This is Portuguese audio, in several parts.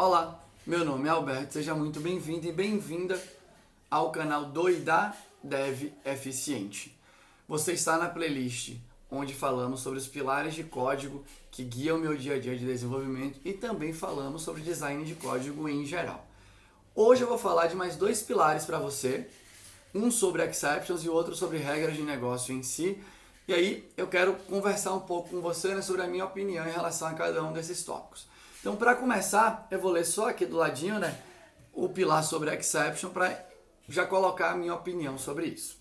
Olá, meu nome é Alberto, seja muito bem-vindo e bem-vinda ao canal Doida Dev Eficiente. Você está na playlist onde falamos sobre os pilares de código que guiam o meu dia a dia de desenvolvimento e também falamos sobre design de código em geral. Hoje eu vou falar de mais dois pilares para você, um sobre exceptions e o outro sobre regras de negócio em si. E aí eu quero conversar um pouco com você, né, sobre a minha opinião em relação a cada um desses tópicos. Então, para começar, eu vou ler só aqui do ladinho, né, o pilar sobre exception para já colocar a minha opinião sobre isso.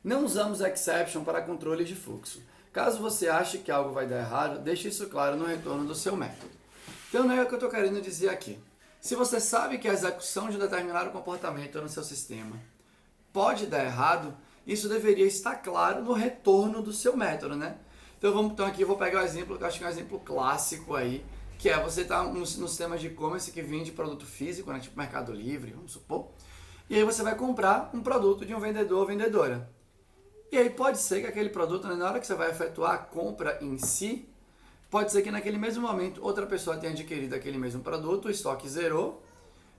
Não usamos exception para controle de fluxo. Caso você ache que algo vai dar errado, deixe isso claro no retorno do seu método. Então, não é o que eu estou querendo dizer aqui. Se você sabe que a execução de um determinado comportamento no seu sistema pode dar errado, isso deveria estar claro no retorno do seu método, né? Então aqui eu vou pegar o exemplo, que eu acho que é um exemplo clássico aí, que é você estar nos sistemas de e-commerce que vende produto físico, né, tipo Mercado Livre, vamos supor, e aí você vai comprar um produto de um vendedor ou vendedora. E aí pode ser que aquele produto, né, na hora que você vai efetuar a compra em si, pode ser que naquele mesmo momento outra pessoa tenha adquirido aquele mesmo produto, o estoque zerou,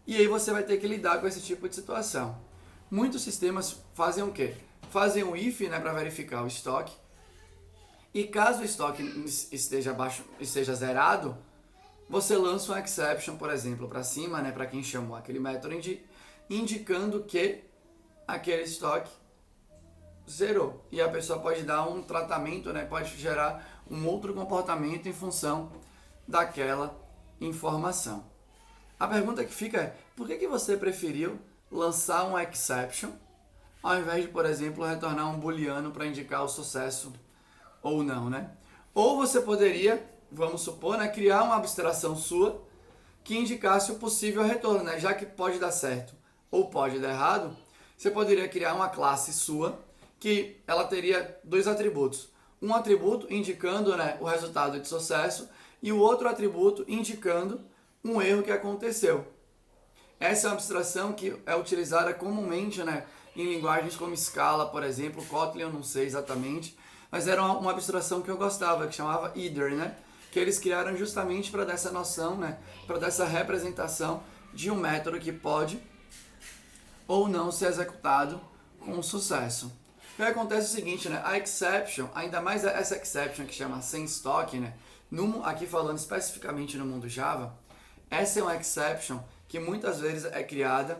e aí você vai ter que lidar com esse tipo de situação. Muitos sistemas fazem o quê? Fazem um if, né, para verificar o estoque, e caso o estoque esteja zerado, você lança um exception, por exemplo, para cima, né, para quem chamou aquele método, indicando que aquele estoque zerou. E a pessoa pode dar um tratamento, né, pode gerar um outro comportamento em função daquela informação. A pergunta que fica é, por que você preferiu lançar um exception ao invés de, por exemplo, retornar um booleano para indicar o sucesso ou não, né? Ou você poderia, vamos supor, né, criar uma abstração sua que indicasse o possível retorno, né? Já que pode dar certo ou pode dar errado, você poderia criar uma classe sua que ela teria dois atributos. Um atributo indicando, né, o resultado de sucesso e o outro atributo indicando um erro que aconteceu. Essa é uma abstração que é utilizada comumente, né, em linguagens como Scala, por exemplo, Kotlin eu não sei exatamente, mas era uma abstração que eu gostava, que chamava Either, né, que eles criaram justamente para dar essa noção, né, para dar essa representação de um método que pode ou não ser executado com sucesso. O que acontece é o seguinte, né, a exception, ainda mais essa exception que chama sem estoque, né, aqui falando especificamente no mundo Java, essa é uma exception que muitas vezes é criada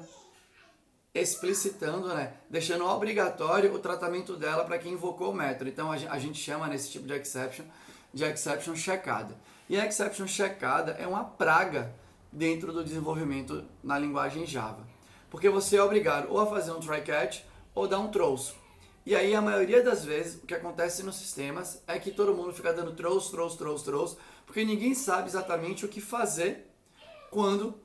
explicitando, né, deixando obrigatório o tratamento dela para quem invocou o método. Então a gente chama nesse tipo de exception checada. E a exception checada é uma praga dentro do desenvolvimento na linguagem Java. Porque você é obrigado ou a fazer um try-catch ou dar um throws. E aí a maioria das vezes o que acontece nos sistemas é que todo mundo fica dando throws, porque ninguém sabe exatamente o que fazer quando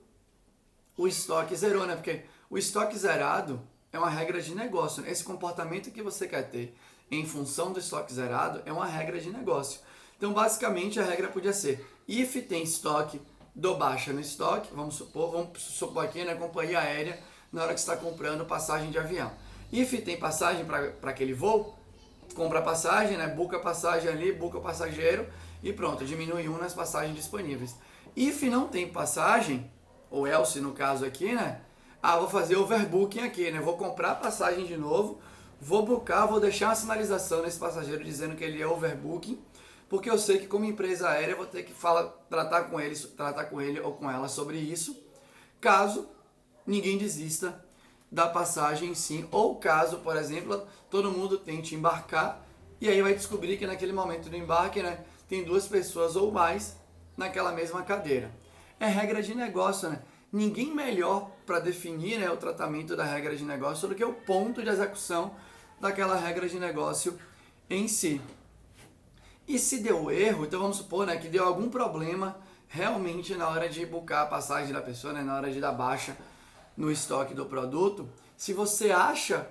o estoque zerou, né? Porque o estoque zerado é uma regra de negócio. Esse comportamento que você quer ter em função do estoque zerado é uma regra de negócio. Então, basicamente, a regra podia ser if tem estoque, dou baixa no estoque, vamos supor aqui, né, companhia aérea, na hora que você está comprando passagem de avião. If tem passagem para aquele voo, compra a passagem, né, buca a passagem ali, buca o passageiro e pronto, diminui nas passagens disponíveis. If não tem passagem, ou else no caso aqui, né, vou fazer overbooking aqui, né? Vou comprar a passagem de novo, vou boocar, vou deixar uma sinalização nesse passageiro dizendo que ele é overbooking, porque eu sei que como empresa aérea eu vou ter que tratar com ele ou com ela sobre isso, caso ninguém desista da passagem sim, ou caso, por exemplo, todo mundo tente embarcar e aí vai descobrir que naquele momento do embarque, né, tem duas pessoas ou mais naquela mesma cadeira. É regra de negócio, né? Ninguém melhor para definir, né, o tratamento da regra de negócio do que o ponto de execução daquela regra de negócio em si. E se deu erro, então vamos supor, né, que deu algum problema realmente na hora de buscar a passagem da pessoa, né, na hora de dar baixa no estoque do produto, se você acha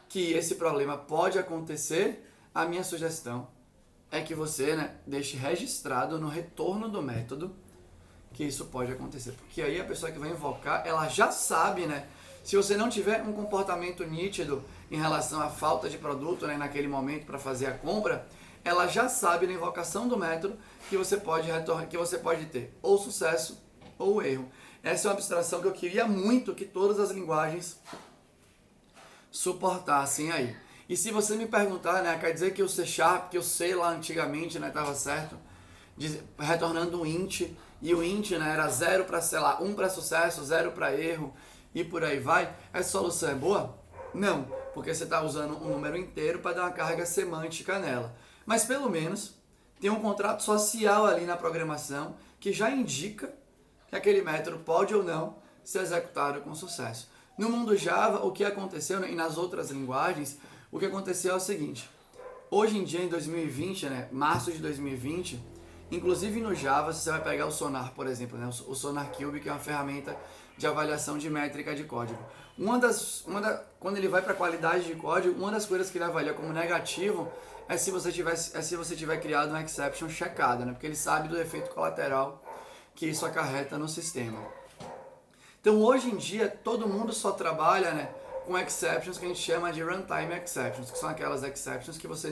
que esse problema pode acontecer, a minha sugestão é que você, né, deixe registrado no retorno do método que isso pode acontecer, porque aí a pessoa que vai invocar, ela já sabe, né, se você não tiver um comportamento nítido em relação à falta de produto, né, naquele momento para fazer a compra, ela já sabe na invocação do método que você pode ter ou sucesso ou o erro. Essa é uma abstração que eu queria muito que todas as linguagens suportassem aí. E se você me perguntar, né, quer dizer que o C#, que o C lá antigamente, né, estava certo, retornando um int, e o int, né, era 0 para, sei lá, 1 para sucesso, 0 para erro, e por aí vai. Essa solução é boa? Não, porque você está usando um número inteiro para dar uma carga semântica nela. Mas pelo menos tem um contrato social ali na programação que já indica que aquele método pode ou não ser executado com sucesso. No mundo Java, o que aconteceu, né, e nas outras linguagens, o que aconteceu é o seguinte: hoje em dia, em 2020, né, março de 2020, inclusive no Java, você vai pegar o Sonar, por exemplo, né, o Sonar Cube, que é uma ferramenta de avaliação de métrica de código. Quando ele vai para a qualidade de código, uma das coisas que ele avalia como negativo é se você tiver criado um exception checado, né, porque ele sabe do efeito colateral que isso acarreta no sistema. Então, hoje em dia, todo mundo só trabalha, né, com exceptions que a gente chama de runtime exceptions, que são aquelas exceptions que você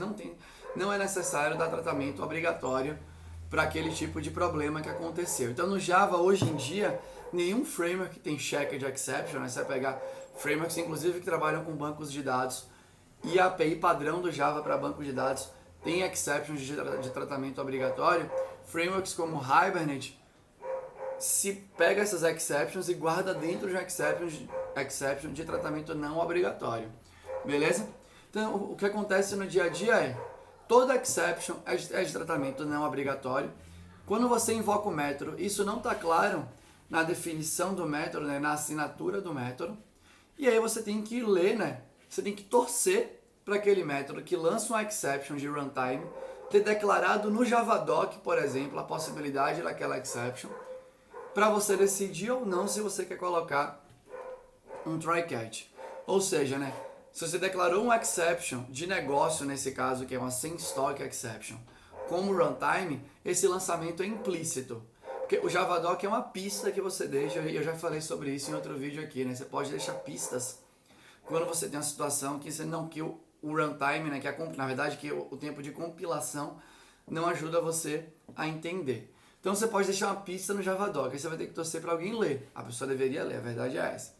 não é necessário dar tratamento obrigatório para aquele tipo de problema que aconteceu. Então, no Java, hoje em dia, nenhum framework tem checker de exception, né? Você vai pegar frameworks, inclusive, que trabalham com bancos de dados, e a API padrão do Java para bancos de dados tem exceptions de tratamento obrigatório. Frameworks como Hibernate se pega essas exceptions e guarda dentro de um exception de tratamento não obrigatório. Beleza? Então, o que acontece no dia a dia é, toda exception é de tratamento não obrigatório. Quando você invoca o método, isso não está claro na definição do método, né, na assinatura do método. E aí você tem que ler, né? Você tem que torcer para aquele método que lança um exception de runtime ter declarado no Javadoc, por exemplo, a possibilidade daquela exception, para você decidir ou não se você quer colocar um try-catch. Ou seja, né, se você declarou um exception de negócio, nesse caso, que é uma sem stock exception, como runtime, esse lançamento é implícito. Porque o Javadoc é uma pista que você deixa, e eu já falei sobre isso em outro vídeo aqui, né? Você pode deixar pistas quando você tem uma situação que você não que o runtime, né, na verdade que o tempo de compilação não ajuda você a entender. Então você pode deixar uma pista no Javadoc, aí você vai ter que torcer para alguém ler. A pessoa deveria ler, a verdade é essa.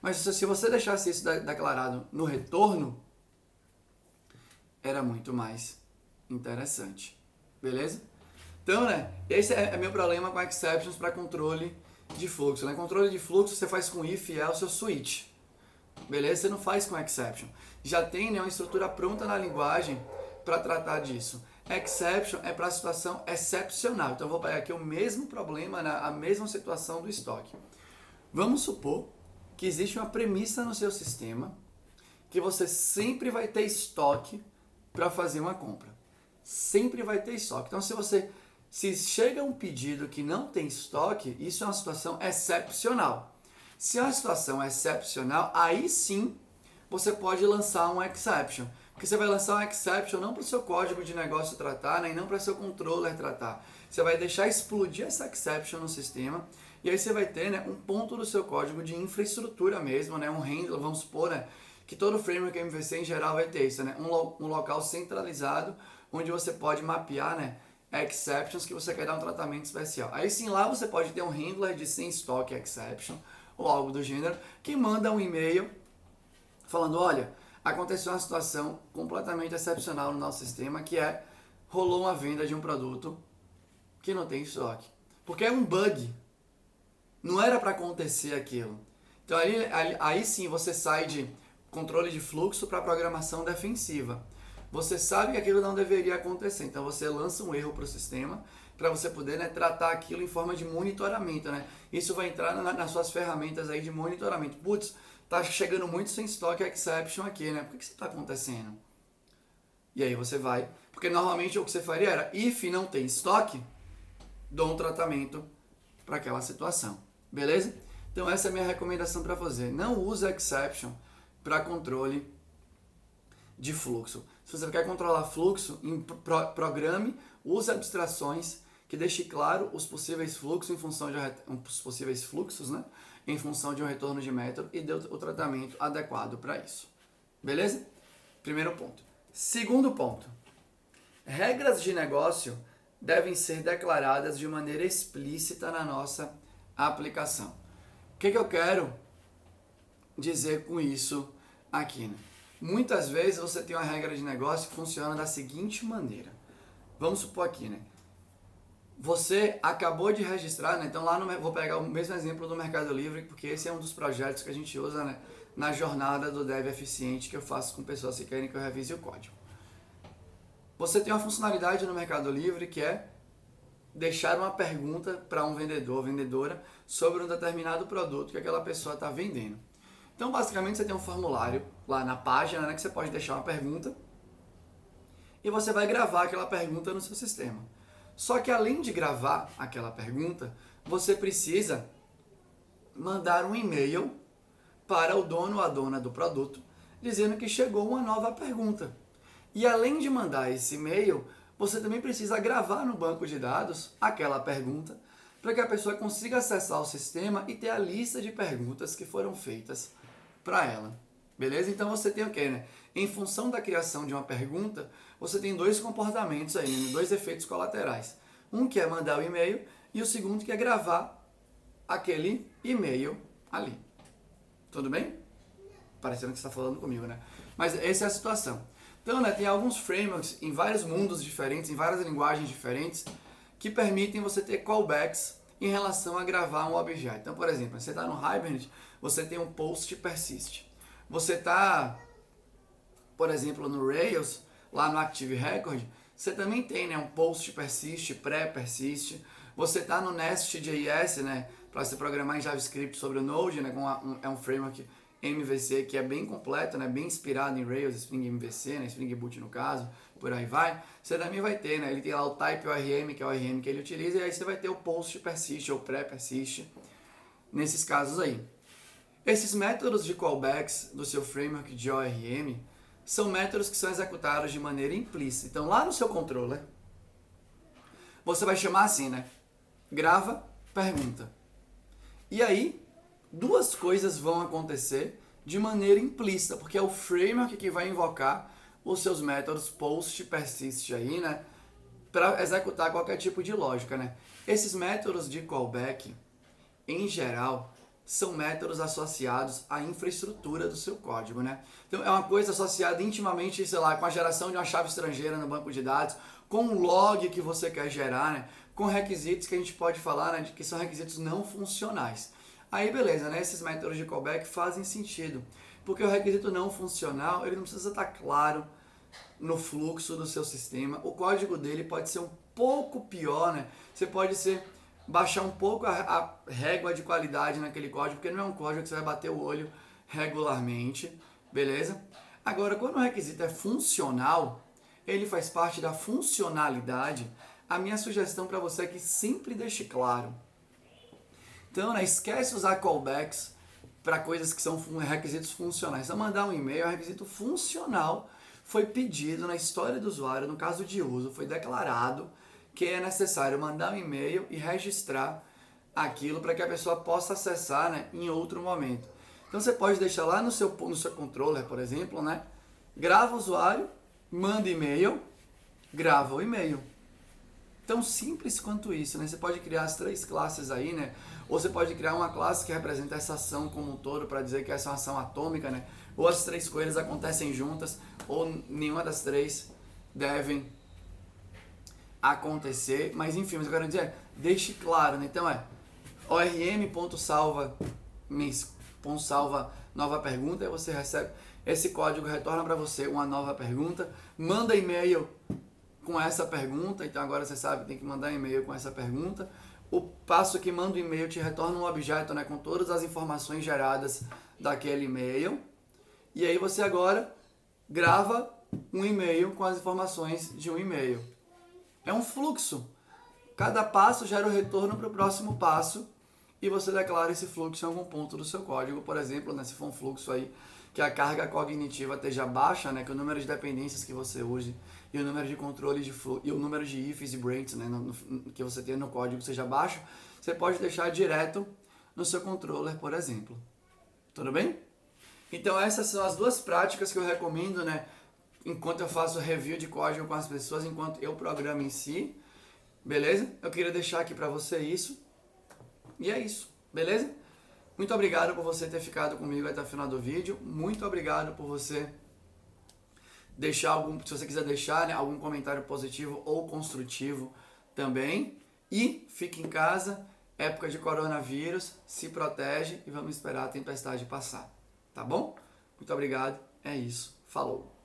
Mas se você deixasse isso declarado no retorno, era muito mais interessante. Beleza? Então, né, esse é meu problema com exceptions para controle de fluxo. Né? Controle de fluxo você faz com if, else ou switch. Beleza? Você não faz com exception. Já tem, né, uma estrutura pronta na linguagem para tratar disso. Exception é para a situação excepcional. Então, eu vou pegar aqui o mesmo problema, a mesma situação do estoque. Vamos supor que existe uma premissa no seu sistema que você sempre vai ter estoque para fazer uma compra. Sempre vai ter estoque. Então, se chega um pedido que não tem estoque, isso é uma situação excepcional. Se é uma situação excepcional, aí sim você pode lançar um exception. Porque você vai lançar um exception não para o seu código de negócio tratar, né, e não para o seu controller tratar. Você vai deixar explodir essa exception no sistema, e aí você vai ter, né, um ponto do seu código de infraestrutura mesmo, né, um handler, vamos supor, né, que todo framework MVC em geral vai ter isso, né, um local centralizado onde você pode mapear, né, exceptions que você quer dar um tratamento especial. Aí sim lá você pode ter um handler de sem stock exception ou algo do gênero que manda um e-mail falando, olha, aconteceu uma situação completamente excepcional no nosso sistema, que rolou uma venda de um produto que não tem estoque. Porque é um bug. Não era para acontecer aquilo. Então aí sim você sai de controle de fluxo para programação defensiva. Você sabe que aquilo não deveria acontecer, então você lança um erro para o sistema para você poder, né, tratar aquilo em forma de monitoramento. Né? Isso vai entrar nas suas ferramentas aí de monitoramento. Putz, tá chegando muito sem estoque exception aqui, né? Por que isso está acontecendo? E aí você vai, porque normalmente o que você faria era, if não tem estoque, dou um tratamento para aquela situação. Beleza? Então essa é a minha recomendação para você. Não use exception para controle de fluxo. Se você quer controlar fluxo, programe, use abstrações que deixe claro os possíveis fluxos em função de os possíveis fluxos, né? Em função de um retorno de método e dê o tratamento adequado para isso. Beleza? Primeiro ponto. Segundo ponto. Regras de negócio devem ser declaradas de maneira explícita na nossa aplicação. O que eu quero dizer com isso aqui, né? Muitas vezes você tem uma regra de negócio que funciona da seguinte maneira. Vamos supor aqui, né? Você acabou de registrar, né? Então lá no, vou pegar o mesmo exemplo do Mercado Livre, porque esse é um dos projetos que a gente usa, né, na jornada do Dev Eficiente que eu faço com pessoas que querem que eu revise o código. Você tem uma funcionalidade no Mercado Livre que é deixar uma pergunta para um vendedor ou vendedora sobre um determinado produto que aquela pessoa está vendendo. Então, basicamente, você tem um formulário lá na página, né, que você pode deixar uma pergunta e você vai gravar aquela pergunta no seu sistema. Só que além de gravar aquela pergunta, você precisa mandar um e-mail para o dono ou a dona do produto dizendo que chegou uma nova pergunta. E além de mandar esse e-mail, você também precisa gravar no banco de dados aquela pergunta para que a pessoa consiga acessar o sistema e ter a lista de perguntas que foram feitas para ela. Beleza? Então você tem o quê, né? Em função da criação de uma pergunta, você tem dois comportamentos aí, né? Dois efeitos colaterais. Um que é mandar o e-mail e o segundo que é gravar aquele e-mail ali. Tudo bem? Parecendo que você está falando comigo, né? Mas essa é a situação. Então, né, tem alguns frameworks em vários mundos diferentes, em várias linguagens diferentes, que permitem você ter callbacks em relação a gravar um objeto. Então, por exemplo, você está no Hibernate, você tem um post persist. Você está, por exemplo, no Rails, lá no Active Record, você também tem, né, um post persist, pré-persist. Você está no Nest.js, né, para você programar em JavaScript sobre o Node, né, é um framework MVC que é bem completo, né, bem inspirado em Rails, Spring MVC, né, Spring Boot no caso, por aí vai. Você também vai ter, né, ele tem lá o type ORM, que é o ORM que ele utiliza, e aí você vai ter o post persist ou pré-persist nesses casos aí. Esses métodos de callbacks do seu framework de ORM são métodos que são executados de maneira implícita. Então lá no seu controller, você vai chamar assim, né, grava pergunta. E aí, duas coisas vão acontecer de maneira implícita, porque é o framework que vai invocar os seus métodos post, persist aí, né, para executar qualquer tipo de lógica, né. Esses métodos de callback, em geral, são métodos associados à infraestrutura do seu código, né. Então é uma coisa associada intimamente, sei lá, com a geração de uma chave estrangeira no banco de dados, com um log que você quer gerar, né, com requisitos que a gente pode falar, né, de que são requisitos não funcionais. Aí beleza, né? Esses métodos de callback fazem sentido, porque o requisito não funcional, ele não precisa estar claro no fluxo do seu sistema. O código dele pode ser um pouco pior, né? Você pode baixar um pouco a régua de qualidade naquele código, porque não é um código que você vai bater o olho regularmente, beleza? Agora, quando o requisito é funcional, ele faz parte da funcionalidade, a minha sugestão para você é que sempre deixe claro. Então, né, esquece usar callbacks para coisas que são requisitos funcionais. Então, mandar um e-mail é um requisito funcional, foi pedido na história do usuário, no caso de uso, foi declarado que é necessário mandar um e-mail e registrar aquilo para que a pessoa possa acessar, né, em outro momento. Então, você pode deixar lá no seu controller, por exemplo, né, grava o usuário, manda e-mail, grava o e-mail. Tão simples quanto isso, né? Você pode criar as três classes aí, né? Ou você pode criar uma classe que representa essa ação como um todo para dizer que essa é uma ação atômica, né? Ou as três coisas acontecem juntas, ou nenhuma das três devem acontecer. Mas enfim, mas eu quero dizer, deixe claro, né? Então orm.salva nova pergunta, aí você recebe esse código, retorna para você uma nova pergunta, manda e-mail com essa pergunta, então agora você sabe que tem que mandar e-mail com essa pergunta. O passo que manda o e-mail te retorna um objeto, né, com todas as informações geradas daquele e-mail. E aí você agora grava um e-mail com as informações de um e-mail. É um fluxo. Cada passo gera o retorno para o próximo passo e você declara esse fluxo em algum ponto do seu código. Por exemplo, né, se for um fluxo aí que a carga cognitiva esteja baixa, né, que o número de dependências que você use e o número de controle de fluxo e o número de ifs e breaks, né, que você tem no código seja baixo, você pode deixar direto no seu controller, por exemplo. Tudo bem? Então essas são as duas práticas que eu recomendo, né, enquanto eu faço review de código com as pessoas, enquanto eu programo em si. Beleza? Eu queria deixar aqui para você isso. E é isso, beleza? Muito obrigado por você ter ficado comigo até o final do vídeo. Muito obrigado por você deixar se você quiser deixar, né, algum comentário positivo ou construtivo também. E fique em casa, época de coronavírus, se protege e vamos esperar a tempestade passar, tá bom? Muito obrigado, é isso, falou!